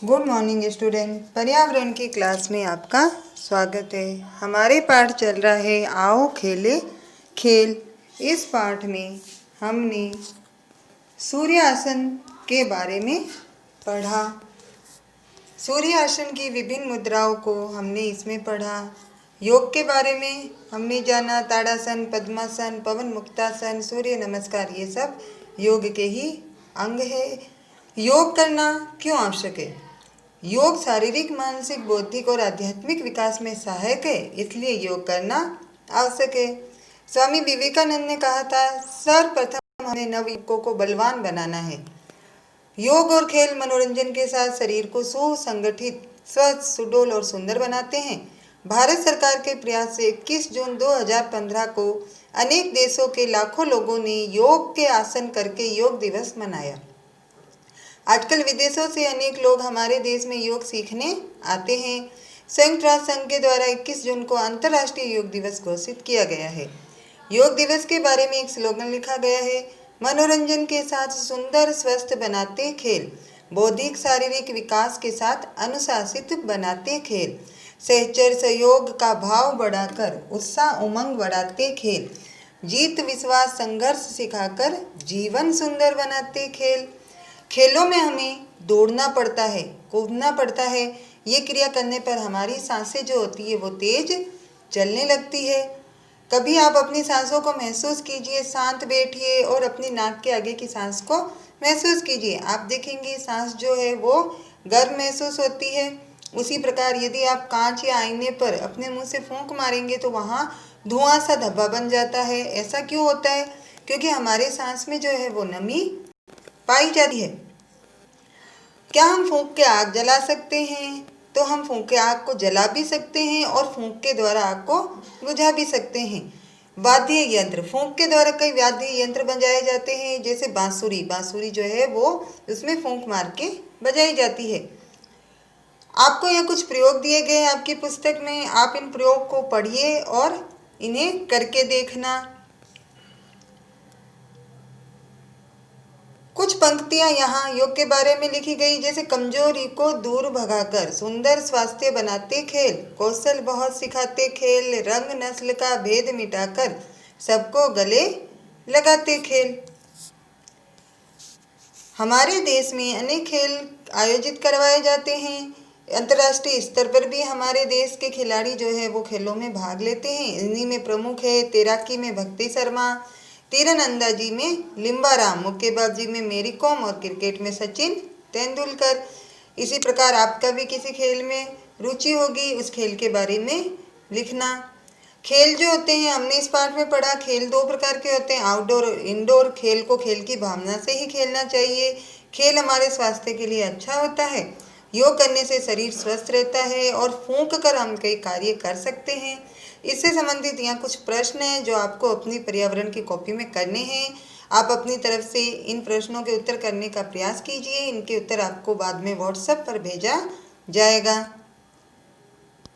Good morning student. पर्यावरण की class में आपका स्वागत है। हमारे पाठ चल रहा है आओ खेले खेल। इस पाठ में हमने सूर्य आसन के बारे में पढ़ा। सूर्य आसन की विभिन्न मुद्राओं को हमने इसमें पढ़ा। योग के बारे में हमने जाना, ताड़ासन, पद्मासन, पवन मुक्तासन, सूर्य नमस्कार, ये सब योग के ही अंग है। योग करना क्यों आवश्यक है? योग शारीरिक, मानसिक, बौद्धिक और आध्यात्मिक विकास में सहायक है, इसलिए योग करना आवश्यक है। स्वामी विवेकानंद ने कहा था, सर्वप्रथम हमें नवयुवकों को बलवान बनाना है। योग और खेल मनोरंजन के साथ शरीर को सुसंगठित, स्वस्थ, सुडौल और सुंदर बनाते हैं। भारत सरकार के प्रयास से 21 जून 2015 को अनेक देशों के लाखों लोगों ने योग के आसन करके योग दिवस मनाया। आजकल विदेशों से अनेक लोग हमारे देश में योग सीखने आते हैं। संयुक्त राष्ट्र संघ के द्वारा 21 जून को अंतर्राष्ट्रीय योग दिवस घोषित किया गया है। योग दिवस के बारे में एक स्लोगन लिखा गया है, मनोरंजन के साथ सुंदर स्वस्थ बनाते खेल, बौद्धिक शारीरिक विकास के साथ अनुशासित बनाते खेल, सहचर सहयोग का भाव बढ़ाकर उत्साह उमंग बढ़ाते खेल, जीत विश्वास संघर्ष सिखाकर जीवन सुंदर बनाते खेल। खेलों में हमें दौड़ना पड़ता है, कूदना पड़ता है। ये क्रिया करने पर हमारी सांसें जो होती है वो तेज चलने लगती है। कभी आप अपनी सांसों को महसूस कीजिए, शांत बैठिए और अपनी नाक के आगे की सांस को महसूस कीजिए। आप देखेंगे सांस जो है वो गर्म महसूस होती है। उसी प्रकार यदि आप कांच या आईने पर अपने मुंह से फूंक मारेंगे तो वहाँ धुआं सा धब्बा बन जाता है। ऐसा क्यों होता है? क्योंकि हमारे सांस में जो है वो नमी पाई जाती है। क्या हम फूंक के आग जला सकते हैं? तो हम फूंक के आग को जला भी सकते हैं और फूंक के द्वारा आग को बुझा भी सकते हैं। वाद्य यंत्र, फूंक के द्वारा कई वाद्य यंत्र बजाए जाते हैं, जैसे बांसुरी। बांसुरी जो है वो उसमें फूंक मार के बजाई जाती है। आपको यह कुछ प्रयोग दिए गए हैं आपकी पुस्तक में, आप इन प्रयोग को पढ़िए और इन्हें करके देखना। कुछ पंक्तियां यहाँ योग के बारे में लिखी गई, जैसे कमजोरी को दूर भगाकर सुंदर स्वास्थ्य बनाते खेल, कौशल बहुत सिखाते खेल, रंग नस्ल का भेद मिटाकर सबको गले लगाते खेल। हमारे देश में अनेक खेल आयोजित करवाए जाते हैं। अंतर्राष्ट्रीय स्तर पर भी हमारे देश के खिलाड़ी जो है वो खेलों में भाग लेते हैं। इन्हीं में प्रमुख है तैराकी में भक्ति शर्मा, तीरंदाजी में लिम्बाराम, मुक्केबाजी में मेरी कॉम और क्रिकेट में सचिन तेंदुलकर। इसी प्रकार आपका भी किसी खेल में रुचि होगी, उस खेल के बारे में लिखना। खेल जो होते हैं हमने इस पाठ में पढ़ा, खेल दो प्रकार के होते हैं, आउटडोर और इंडोर। खेल को खेल की भावना से ही खेलना चाहिए। खेल हमारे स्वास्थ्य के लिए अच्छा होता है। योग करने से शरीर स्वस्थ रहता है और फूंक कर हम कई कार्य कर सकते हैं। इससे संबंधित यहाँ कुछ प्रश्न हैं जो आपको अपनी पर्यावरण की कॉपी में करने हैं। आप अपनी तरफ से इन प्रश्नों के उत्तर करने का प्रयास कीजिए। इनके उत्तर आपको बाद में व्हाट्सएप पर भेजा जाएगा।